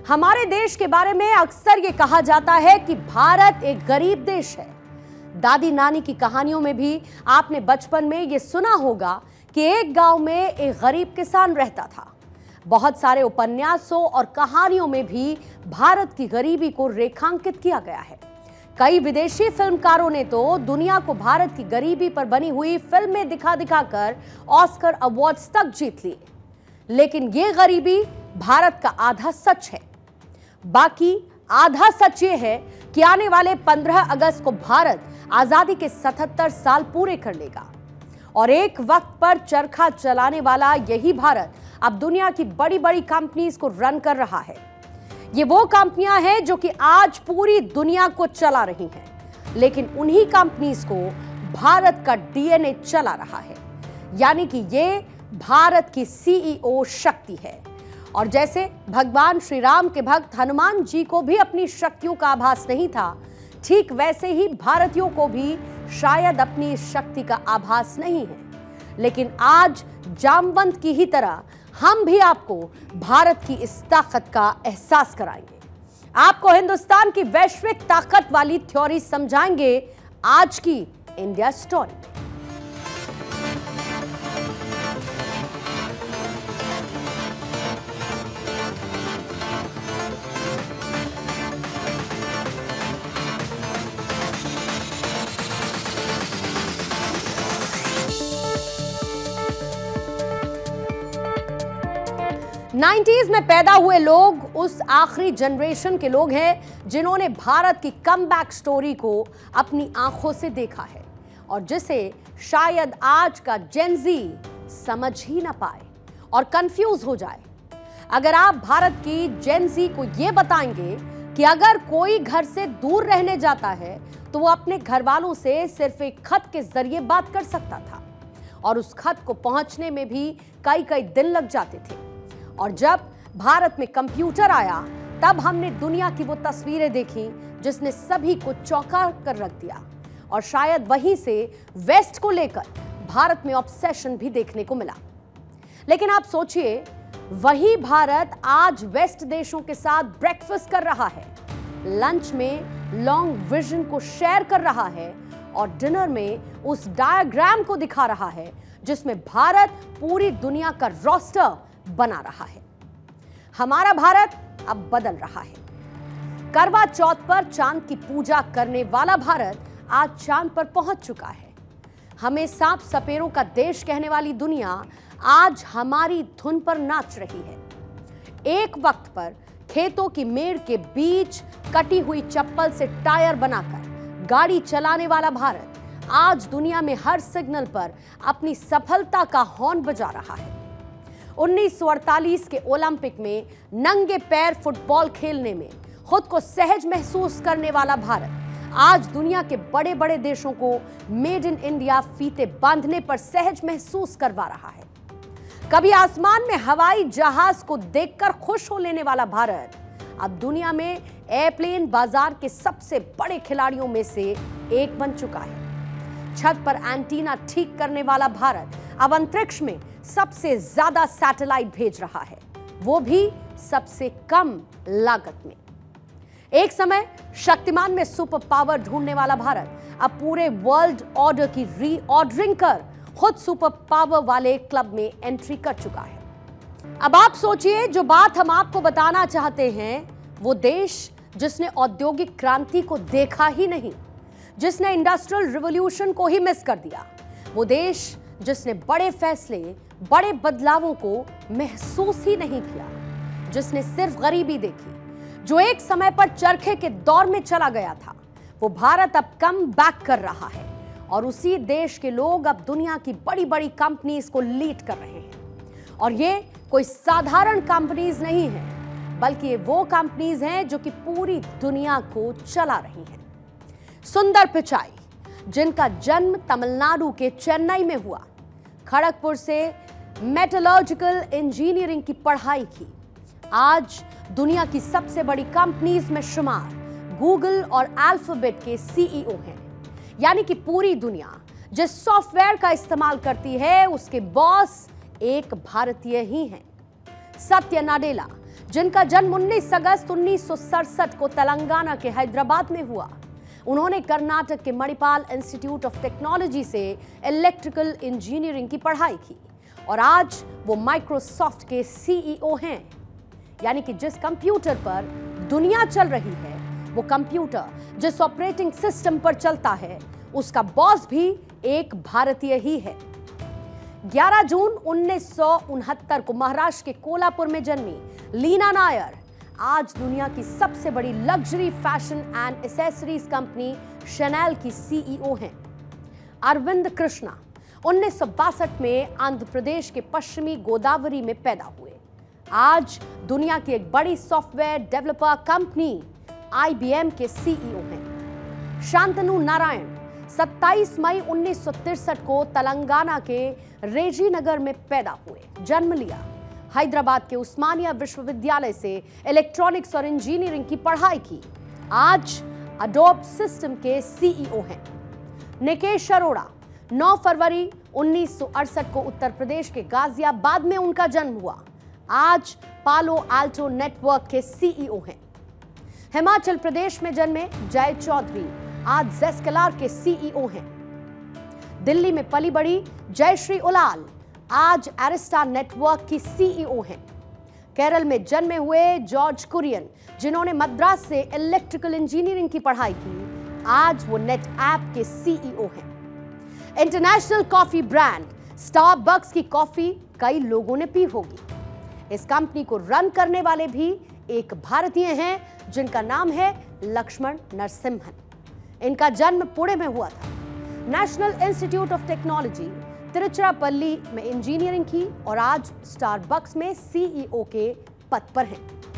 हमारे देश के बारे में अक्सर ये कहा जाता है कि भारत एक गरीब देश है। दादी नानी की कहानियों में भी आपने बचपन में ये सुना होगा कि एक गांव में एक गरीब किसान रहता था। बहुत सारे उपन्यासों और कहानियों में भी भारत की गरीबी को रेखांकित किया गया है। कई विदेशी फिल्मकारों ने तो दुनिया को भारत की गरीबी पर बनी हुई फिल्में दिखा दिखाकर ऑस्कर अवार्ड्स तक जीत लिए। लेकिन ये गरीबी भारत का आधा सच है। बाकी आधा सच ये है कि आने वाले 15 अगस्त को भारत आजादी के 77 साल पूरे कर लेगा और एक वक्त पर चरखा चलाने वाला यही भारत अब दुनिया की बड़ी बड़ी कंपनीज को रन कर रहा है। ये वो कंपनियां हैं जो कि आज पूरी दुनिया को चला रही हैं, लेकिन उन्हीं कंपनीज को भारत का डीएनए चला रहा है। यानी कि ये भारत की सीईओ शक्ति है। और जैसे भगवान श्री राम के भक्त हनुमान जी को भी अपनी शक्तियों का आभास नहीं था, ठीक वैसे ही भारतीयों को भी शायद अपनी इस शक्ति का आभास नहीं है। लेकिन आज जामवंत की ही तरह हम भी आपको भारत की इस ताकत का एहसास कराएंगे। आपको हिंदुस्तान की वैश्विक ताकत वाली थ्योरी समझाएंगे आज की इंडिया स्टोरी में। 90s में पैदा हुए लोग उस आखिरी जनरेशन के लोग हैं जिन्होंने भारत की कमबैक स्टोरी को अपनी आंखों से देखा है और जिसे शायद आज का जेन ज़ी समझ ही ना पाए और कंफ्यूज हो जाए। अगर आप भारत की जेन ज़ी को यह बताएंगे कि अगर कोई घर से दूर रहने जाता है तो वो अपने घर वालों से सिर्फ एक खत के जरिए बात कर सकता था और उस खत को पहुंचने में भी कई दिन लग जाते थे। और जब भारत में कंप्यूटर आया तब हमने दुनिया की वो तस्वीरें देखी जिसने सभी को चौंका कर रख दिया और शायद वहीं से वेस्ट को लेकर भारत में ऑब्सेशन भी देखने को मिला। लेकिन आप सोचिए, वही भारत आज वेस्ट देशों के साथ ब्रेकफास्ट कर रहा है, लंच में लॉन्ग विजन को शेयर कर रहा है और डिनर में उस डायग्राम को दिखा रहा है जिसमें भारत पूरी दुनिया का रोस्टर बना रहा है। हमारा भारत अब बदल रहा है। करवा चौथ पर चांद की पूजा करने वाला भारत आज चांद पर पहुंच चुका है। हमें सांप सपेरों का देश कहने वाली दुनिया आज हमारी धुन पर नाच रही है। एक वक्त पर खेतों की मेड़ के बीच कटी हुई चप्पल से टायर बनाकर गाड़ी चलाने वाला भारत आज दुनिया में हर सिग्नल पर अपनी सफलता का हॉर्न बजा रहा है। 1948 के ओलंपिक में नंगे पैर फुटबॉल खेलने में खुद को सहज महसूस करने वाला भारत आज दुनिया के बड़े बड़े देशों को मेड इन इंडिया फीते बांधने पर सहज महसूस करवा रहा है। कभी आसमान में हवाई जहाज को देखकर खुश हो लेने वाला भारत अब दुनिया में एयरप्लेन बाजार के सबसे बड़े खिलाड़ियों में से एक बन चुका है। छत पर एंटीना ठीक करने वाला भारत अब अंतरिक्ष में सबसे ज्यादा सैटेलाइट भेज रहा है, वो भी सबसे कम लागत में। एक समय शक्तिमान में सुपर पावर ढूंढने वाला भारत अब पूरे वर्ल्ड ऑर्डर की रीऑर्डरिंग कर खुद सुपर पावर वाले क्लब में एंट्री कर चुका है। अब आप सोचिए, जो बात हम आपको बताना चाहते हैं, वो देश जिसने औद्योगिक क्रांति को देखा ही नहीं, जिसने इंडस्ट्रियल रिवॉल्यूशन को ही मिस कर दिया, वो देश जिसने बड़े फैसले, बड़े बदलावों को महसूस ही नहीं किया, जिसने सिर्फ गरीबी देखी, जो एक समय पर चरखे के दौर में चला गया था, वो भारत अब कम बैक कर रहा है और उसी देश के लोग अब दुनिया की बड़ी बड़ी कंपनीज को लीड कर रहे हैं। और ये कोई साधारण कंपनीज नहीं है, बल्कि ये वो कंपनीज हैं जो कि पूरी दुनिया को चला रही हैं। सुंदर पिचाई, जिनका जन्म तमिलनाडु के चेन्नई में हुआ, खड़गपुर से मेटलर्जिकल इंजीनियरिंग की पढ़ाई की, आज दुनिया की सबसे बड़ी कंपनीज में शुमार गूगल और अल्फाबेट के सीईओ हैं। यानी कि पूरी दुनिया जिस सॉफ्टवेयर का इस्तेमाल करती है उसके बॉस एक भारतीय ही हैं। सत्या नाडेला, जिनका जन्म 19 अगस्त 1967 को तेलंगाना के हैदराबाद में हुआ। उन्होंने कर्नाटक के मणिपाल इंस्टीट्यूट ऑफ टेक्नोलॉजी से इलेक्ट्रिकल इंजीनियरिंग की पढ़ाई की और आज वो माइक्रोसॉफ्ट के सीईओ हैं। यानी कि जिस कंप्यूटर पर दुनिया चल रही है, वो कंप्यूटर जिस ऑपरेटिंग सिस्टम पर चलता है, उसका बॉस भी एक भारतीय ही है। 11 जून 1969 को महाराष्ट्र के कोल्हापुर में जन्मी लीना नायर आज दुनिया की सबसे बड़ी luxury fashion and accessories company Chanel की सीईओ हैं। अरविंद कृष्णा 1962 में आंध्र प्रदेश के पश्चिमी गोदावरी में पैदा हुए। आज दुनिया की एक बड़ी सॉफ्टवेयर डेवलपर कंपनी IBM के सीईओ हैं। शांतनु नारायण 27 मई 1963 को तेलंगाना के रेजीनगर में पैदा हुए। जन्म लिया। हैदराबाद के उस्मानिया विश्वविद्यालय से इलेक्ट्रॉनिक्स और इंजीनियरिंग की पढ़ाई की। आज अडोब सिस्टम के सीईओ हैं। निकेश अरोड़ा 9 फरवरी 1968 को उत्तर प्रदेश के गाजियाबाद में उनका जन्म हुआ। आज पालो आल्टो नेटवर्क के सीईओ हैं। हिमाचल प्रदेश में जन्मे जय चौधरी आज जेस्केलार के सीईओ हैं। दिल्ली में पली बड़ी जयश्री उलाल आज एरिस्टा नेटवर्क की सीईओ हैं। केरल में जन्मे हुए जॉर्ज कुरियन, जिन्होंने मद्रास से इलेक्ट्रिकल इंजीनियरिंग की पढ़ाई की, आज वो नेट ऐप के सीईओ हैं। इंटरनेशनल कॉफी ब्रांड स्टारबक्स की कॉफी कई लोगों ने पी होगी। इस कंपनी को रन करने वाले भी एक भारतीय हैं, जिनका नाम है लक्ष्मण नरसिम्हन। इनका जन्म पुणे में हुआ था। National institute of technology Tiruchirappalli में इंजीनियरिंग की और आज स्टारबक्स में सीईओ के पद पर हैं।